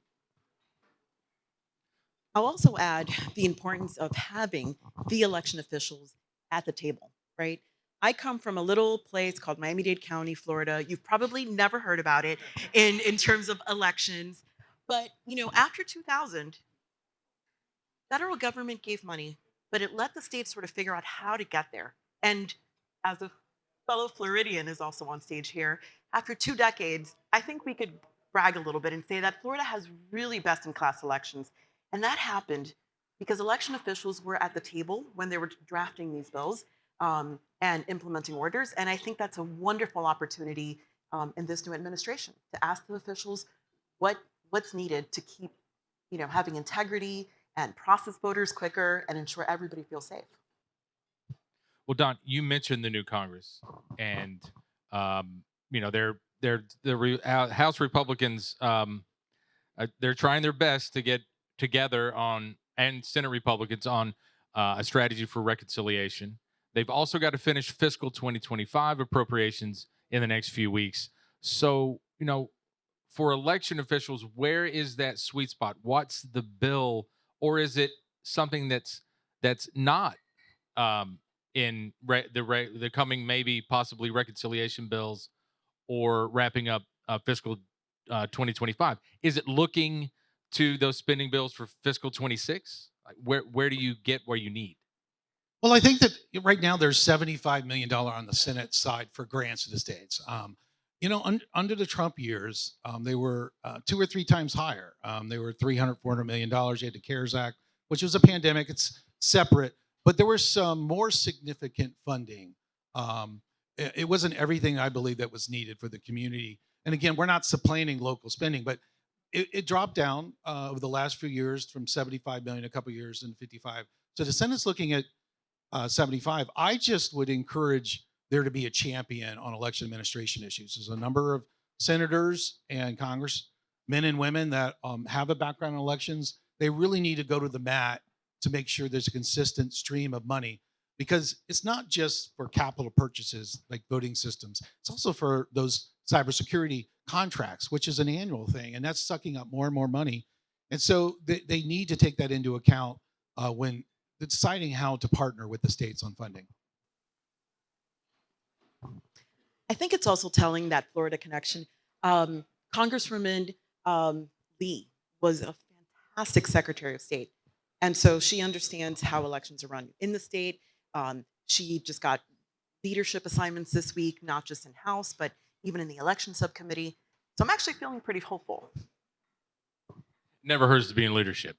I'll also add the importance of having the election officials at the table, right? I come from a little place called Miami-Dade County, Florida. You've probably never heard about it in terms of elections. But, after 2000, federal government gave money, but it let the states sort of figure out how to get there. And as a fellow Floridian is also on stage here, after 2 decades, I think we could brag a little bit and say that Florida has really best-in-class elections. And that happened because election officials were at the table when they were drafting these bills and implementing orders. And I think that's a wonderful opportunity in this new administration to ask the officials what's needed to keep, having integrity and process voters quicker and ensure everybody feels safe. Well, Don, you mentioned the new Congress, and House Republicans, they're trying their best to get together and Senate Republicans on a strategy for reconciliation. They've also got to finish fiscal 2025 appropriations in the next few weeks. So, for election officials, where is that sweet spot? What's the bill, or is it something that's not in the coming maybe possibly reconciliation bills or wrapping up fiscal 2025? Is it looking to those spending bills for fiscal 26? Where do you get where you need? Well, I think that right now there's $75 million on the Senate side for grants to the states. Under the Trump years, they were 2 or 3 times higher. They were $300, $400 million. You had the CARES Act, which was a pandemic. It's separate, but there was some more significant funding. It wasn't everything I believe that was needed for the community. And again, we're not supplanting local spending, but it dropped down over the last few years from 75 million a couple of years and 55. So the Senate's looking at 75. I just would encourage there to be a champion on election administration issues. There's a number of senators and congressmen and women that have a background in elections. They really need to go to the mat to make sure there's a consistent stream of money, because it's not just for capital purchases like voting systems. It's also for those cybersecurity contracts, which is an annual thing, and that's sucking up more and more money. And so they need to take that into account when deciding how to partner with the states on funding. I think it's also telling that Florida connection. Congresswoman Lee was a fantastic Secretary of State. And so she understands how elections are run in the state. She just got leadership assignments this week, not just in House, but even in the election subcommittee. So I'm actually feeling pretty hopeful. Never hurts to be in leadership.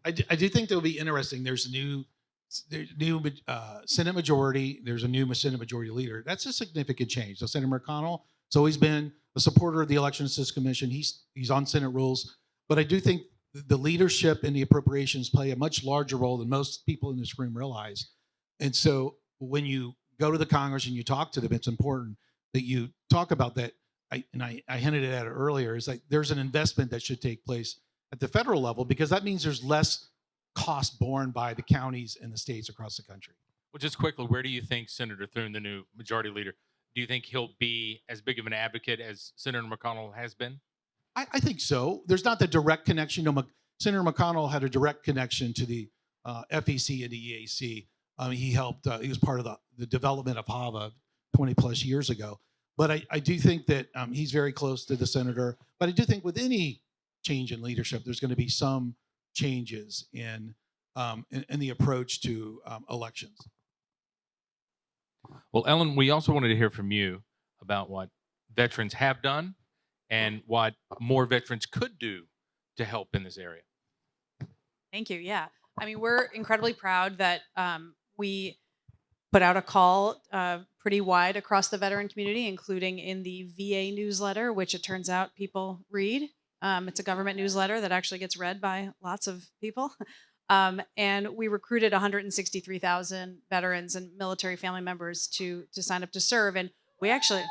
I do think that'll be interesting. There's a new there's new Senate majority. There's a new Senate majority leader. That's a significant change. So Senator McConnell has always been a supporter of the Election Assistance Commission. He's on Senate rules, but I do think the leadership and the appropriations play a much larger role than most people in this room realize. And so when you go to the Congress and you talk to them, it's important that you talk about that. I hinted at it earlier, is like there's an investment that should take place at the federal level, because that means there's less cost borne by the counties and the states across the country. Well, just quickly, where do you think Senator Thune, the new majority leader, do you think he'll be as big of an advocate as Senator McConnell has been? I think so. There's not the direct connection. Senator McConnell had a direct connection to the FEC and the EAC. He helped, he was part of the development of HAVA 20 plus years ago. But I do think that he's very close to the senator. But I do think with any change in leadership, there's going to be some changes in the approach to elections. Well, Ellen, we also wanted to hear from you about what veterans have done and what more veterans could do to help in this area. Thank you. Yeah. I mean, we're incredibly proud that we put out a call pretty wide across the veteran community, including in the VA newsletter, which it turns out people read. It's a government newsletter that actually gets read by lots of people. And we recruited 163,000 veterans and military family members to sign up to serve. And we actually,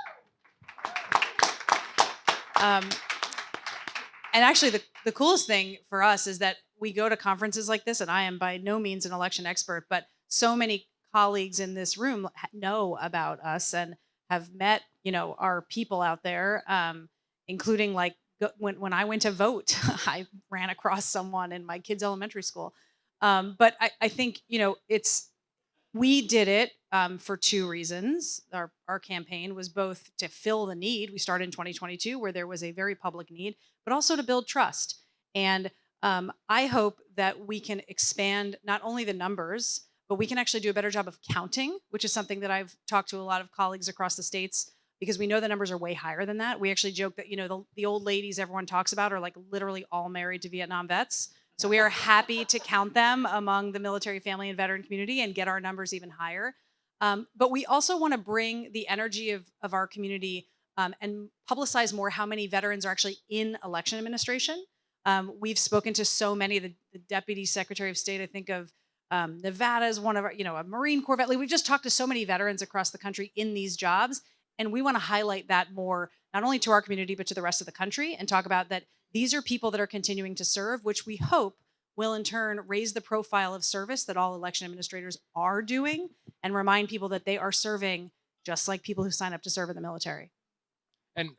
the coolest thing for us is that we go to conferences like this, and I am by no means an election expert, but so many colleagues in this room know about us and have met, our people out there, including like when I went to vote, I ran across someone in my kids' elementary school. But I think, we did it for two reasons. Our campaign was both to fill the need. We started in 2022 where there was a very public need, but also to build trust. And I hope that we can expand not only the numbers, but we can actually do a better job of counting, which is something that I've talked to a lot of colleagues across the states, because we know the numbers are way higher than that. We actually joke that, the old ladies everyone talks about are like literally all married to Vietnam vets. So we are happy to count them among the military, family, and veteran community and get our numbers even higher. But we also want to bring the energy of our community and publicize more how many veterans are actually in election administration. We've spoken to so many of the Deputy Secretary of State, I think of Nevada is one of our, a Marine Corps vet. We've just talked to so many veterans across the country in these jobs. And we want to highlight that more, not only to our community, but to the rest of the country, and talk about that these are people that are continuing to serve, which we hope will in turn raise the profile of service that all election administrators are doing and remind people that they are serving just like people who sign up to serve in the military. And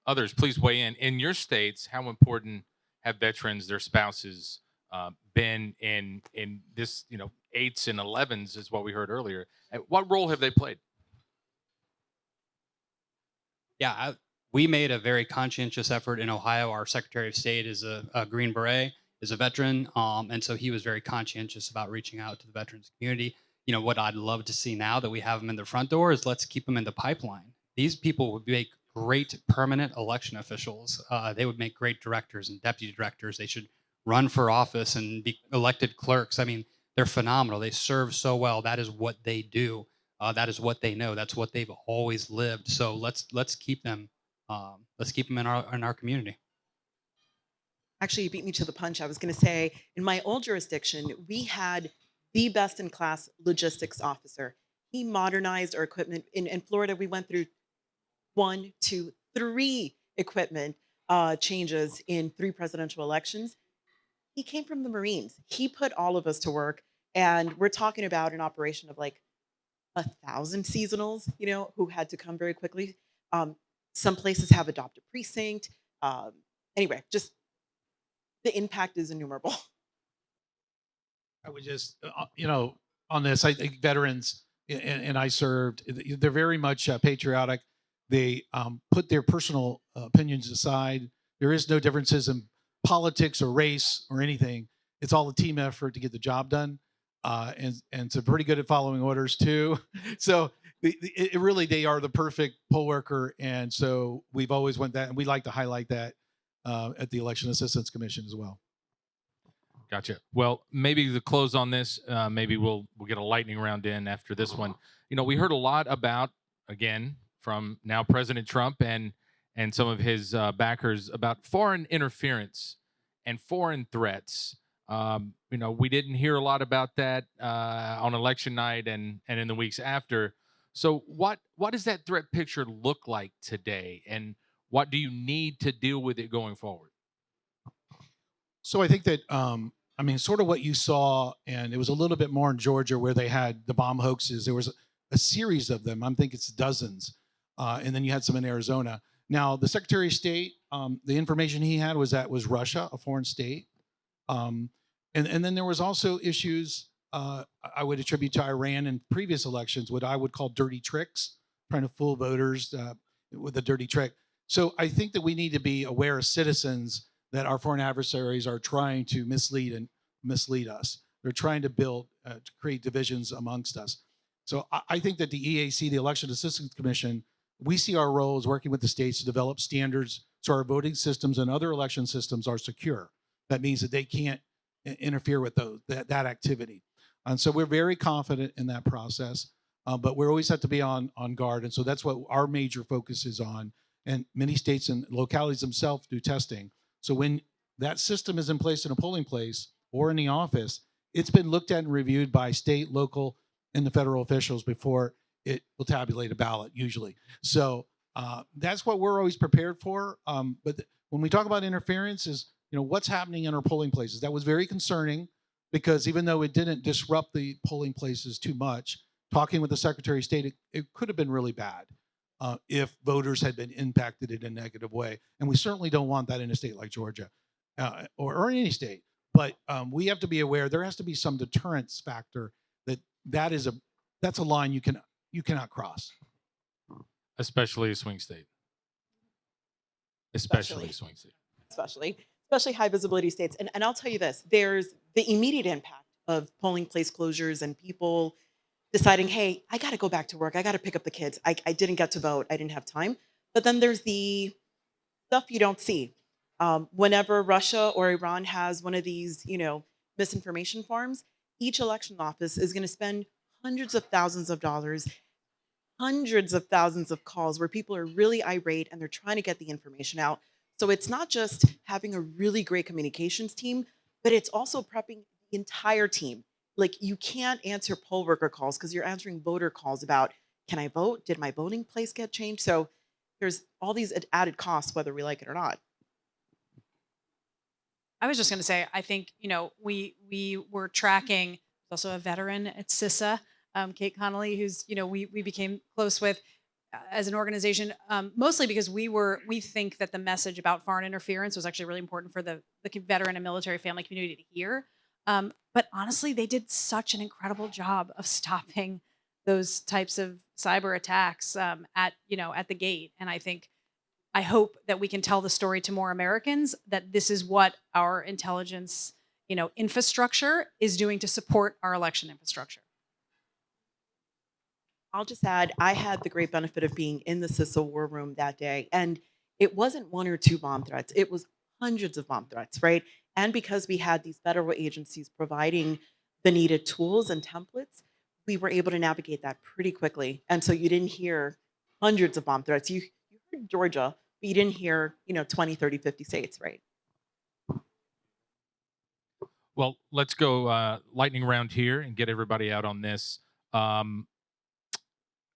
others, please weigh in. In your states, how important have veterans, their spouses, been in this, 8s and 11s is what we heard earlier. What role have they played? Yeah, we made a very conscientious effort in Ohio. Our Secretary of State is a Green Beret, is a veteran, and so he was very conscientious about reaching out to the veterans community. What I'd love to see now that we have them in the front door is let's keep them in the pipeline. These people would make great permanent election officials. They would make great directors and deputy directors. They should run for office and be elected clerks. I mean, they're phenomenal. They serve so well. That is what they do. That is what they know. That's what they've always lived. So let's keep them. Let's keep them in our community. Actually, you beat me to the punch. I was going to say, in my old jurisdiction, we had the best in class logistics officer. He modernized our equipment. In Florida, we went through 1, 2, 3 equipment changes in 3 presidential elections. He came from the Marines. He put all of us to work. And we're talking about an operation of like 1,000 seasonals, who had to come very quickly. Some places have adopted precinct. Anyway, just the impact is innumerable. I would just, on this, I think veterans, and I served, they're very much patriotic. They put their personal opinions aside. There is no differences in politics or race or anything. It's all a team effort to get the job done. And so pretty good at following orders too. So it really, they are the perfect poll worker. And so we've always went that, and we like to highlight that at the Election Assistance Commission as well. Gotcha. Well, maybe to close on this, maybe we'll get a lightning round in after this one. You know, we heard a lot about, again, from now President Trump and some of his backers about foreign interference and foreign threats. You know, we didn't hear a lot about that on election night and in the weeks after. So, what does that threat picture look like today, and what do you need to deal with it going forward? So I think that, I mean, sort of what you saw, and it was a little bit more in Georgia where they had the bomb hoaxes. There was a series of them. I'm thinking it's dozens. And then you had some in Arizona. Now, the Secretary of State, the information he had was that was Russia, a foreign state. And then there was also issues I would attribute to Iran in previous elections, what I would call dirty tricks, trying to fool voters with a dirty trick. So I think that we need to be aware as citizens that our foreign adversaries are trying to mislead us. They're trying to to create divisions amongst us. So I think that the EAC, the Election Assistance Commission, we see our role as working with the states to develop standards so our voting systems and other election systems are secure. That means that they can't interfere with that activity. And so we're very confident in that process, but we always have to be on guard. And so that's what our major focus is on. And many states and localities themselves do testing. So when that system is in place in a polling place or in the office, it's been looked at and reviewed by state, local, and the federal officials before it will tabulate a ballot usually. So that's what we're always prepared for. But when we talk about interference is, you know, what's happening in our polling places. That was very concerning because even though it didn't disrupt the polling places too much, talking with the Secretary of State, it could have been really bad if voters had been impacted in a negative way. And we certainly don't want that in a state like Georgia or any state. But we have to be aware there has to be some deterrence factor that's a line you cannot cross. Especially a swing state. Especially a swing state. Especially high visibility states. And I'll tell you this, there's the immediate impact of polling place closures and people deciding, hey, I got to go back to work. I got to pick up the kids. I didn't get to vote. I didn't have time. But then there's the stuff you don't see. Whenever Russia or Iran has one of these, misinformation farms, each election office is going to spend hundreds of thousands of dollars, hundreds of thousands of calls where people are really irate and they're trying to get the information out. So it's not just having a really great communications team, but it's also prepping the entire team. Like you can't answer poll worker calls because you're answering voter calls about, can I vote? Did my voting place get changed? So there's all these added costs, whether we like it or not. I was just going to say, I think, we were tracking also a veteran at CISA, Kate Connolly, who's, we became close with as an organization, mostly because we think that the message about foreign interference was actually really important for the veteran and military family community to hear. But honestly, they did such an incredible job of stopping those types of cyber attacks at the gate. And I hope that we can tell the story to more Americans that this is what our intelligence, infrastructure is doing to support our election infrastructure. I'll just add, I had the great benefit of being in the CISA war room that day. And it wasn't one or two bomb threats. It was hundreds of bomb threats, right? And because we had these federal agencies providing the needed tools and templates, we were able to navigate that pretty quickly. And so you didn't hear hundreds of bomb threats. You heard Georgia, but you didn't hear, 20, 30, 50 states, right? Well, let's go lightning round here and get everybody out on this.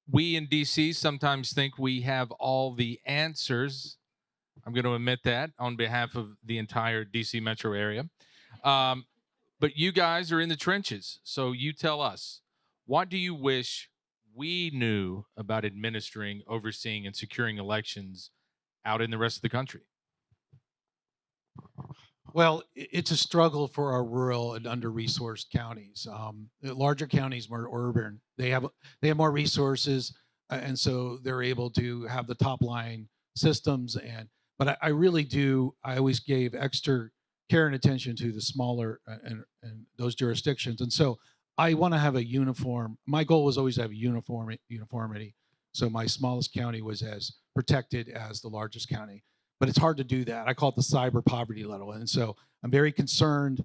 We in DC sometimes think we have all the answers. I'm going to admit that on behalf of the entire DC metro area. But you guys are in the trenches. So you tell us, what do you wish we knew about administering, overseeing, and securing elections out in the rest of the country? Well, it's a struggle for our rural and under-resourced counties. The larger counties, more urban, they have more resources, and so they're able to have the top line systems. But I really do. I always gave extra care and attention to the smaller and those jurisdictions, and so I want to have a uniform. My goal was always to have uniformity. So my smallest county was as protected as the largest county. But it's hard to do that. I call it the cyber poverty level. And so I'm very concerned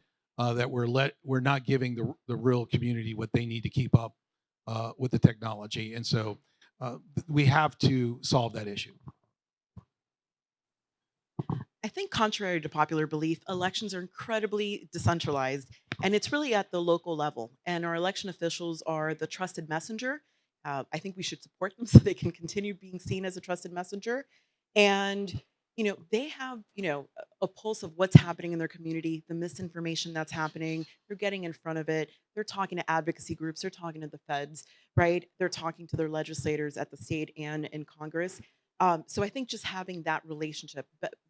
that we're not giving the real community what they need to keep up with the technology. And so we have to solve that issue. I think contrary to popular belief, elections are incredibly decentralized, and it's really at the local level. And our election officials are the trusted messenger. I think we should support them so they can continue being seen as a trusted messenger. And they have a pulse of what's happening in their community, the misinformation that's happening. They're getting in front of it. They're talking to advocacy groups. They're talking to the feds, right? They're talking to their legislators at the state and in Congress. So I think just having that relationship,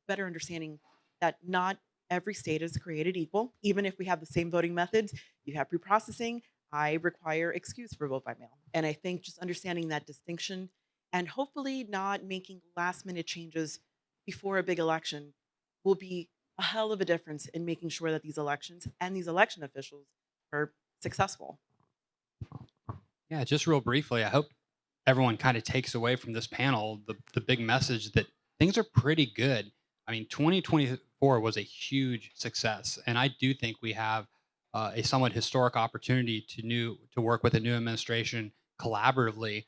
better understanding that not every state is created equal. Even if we have the same voting methods, you have pre-processing. I require excuse for vote by mail. And I think just understanding that distinction and hopefully not making last minute changes before a big election will be a hell of a difference in making sure that these elections and these election officials are successful. Yeah, just real briefly, I hope everyone kind of takes away from this panel the big message that things are pretty good. I mean, 2024 was a huge success, and I do think we have a somewhat historic opportunity to work with a new administration collaboratively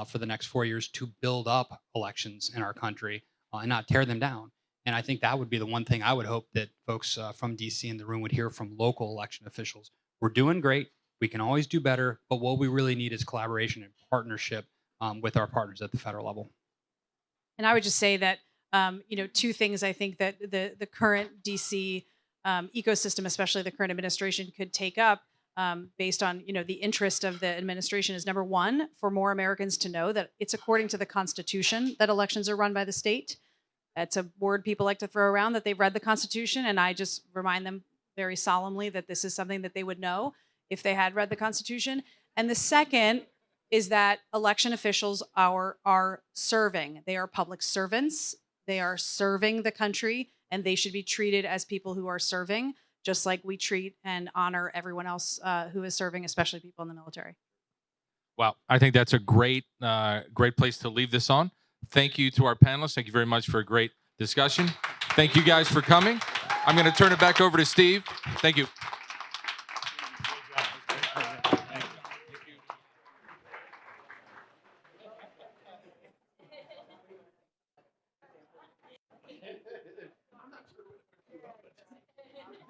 for the next 4 years to build up elections in our country and not tear them down. And I think that would be the one thing I would hope that folks from DC in the room would hear from local election officials. We're doing great. We can always do better, but what we really need is collaboration and partnership with our partners at the federal level. And I would just say that, two things I think that the current DC ecosystem, especially the current administration, could take up based on the interest of the administration is, number one, for more Americans to know that it's according to the Constitution that elections are run by the state. That's a word people like to throw around, that they've read the Constitution, and I just remind them very solemnly that this is something that they would know if they had read the Constitution. And the second is that election officials are serving. They are public servants. They are serving the country, and they should be treated as people who are serving, just like we treat and honor everyone else who is serving, especially people in the military. Well, I think that's a great place to leave this on. Thank you to our panelists. Thank you very much for a great discussion. Thank you guys for coming. I'm going to turn it back over to Steve. Thank you.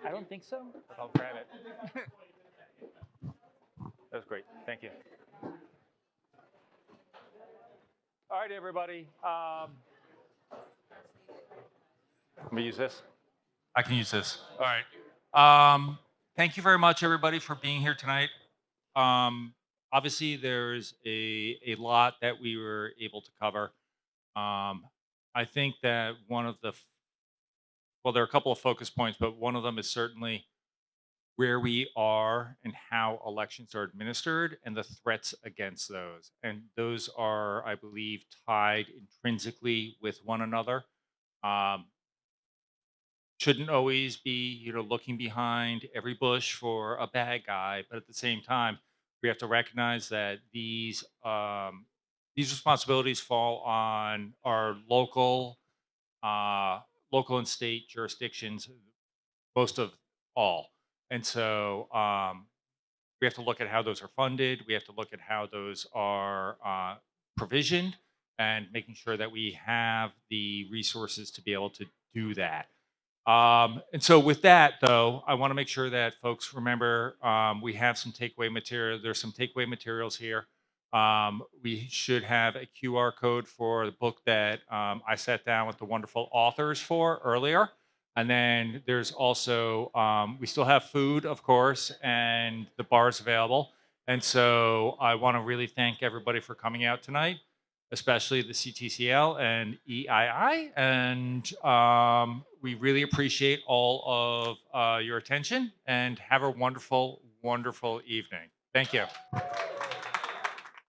I don't think so, but I'll grab it. That was great. Thank you. All right, everybody. Let me use this. I can use this. All right. Thank you very much, everybody, for being here tonight. Obviously, there's a lot that we were able to cover. I think that one of the, well, there are a couple of focus points, but one of them is certainly where we are and how elections are administered and the threats against those. And those are, I believe, tied intrinsically with one another. Shouldn't always be, looking behind every bush for a bad guy, but at the same time, we have to recognize that these responsibilities fall on our local and state jurisdictions, most of all. And so we have to look at how those are funded. We have to look at how those are provisioned and making sure that we have the resources to be able to do that. And so with that, though, I want to make sure that folks remember we have some takeaway material. There's some takeaway materials here. We should have a QR code for the book that I sat down with the wonderful authors for earlier. And then there's also, we still have food, of course, and the bar's available. And so I want to really thank everybody for coming out tonight, especially the CTCL and EII. And we really appreciate all of your attention and have a wonderful, wonderful evening. Thank you.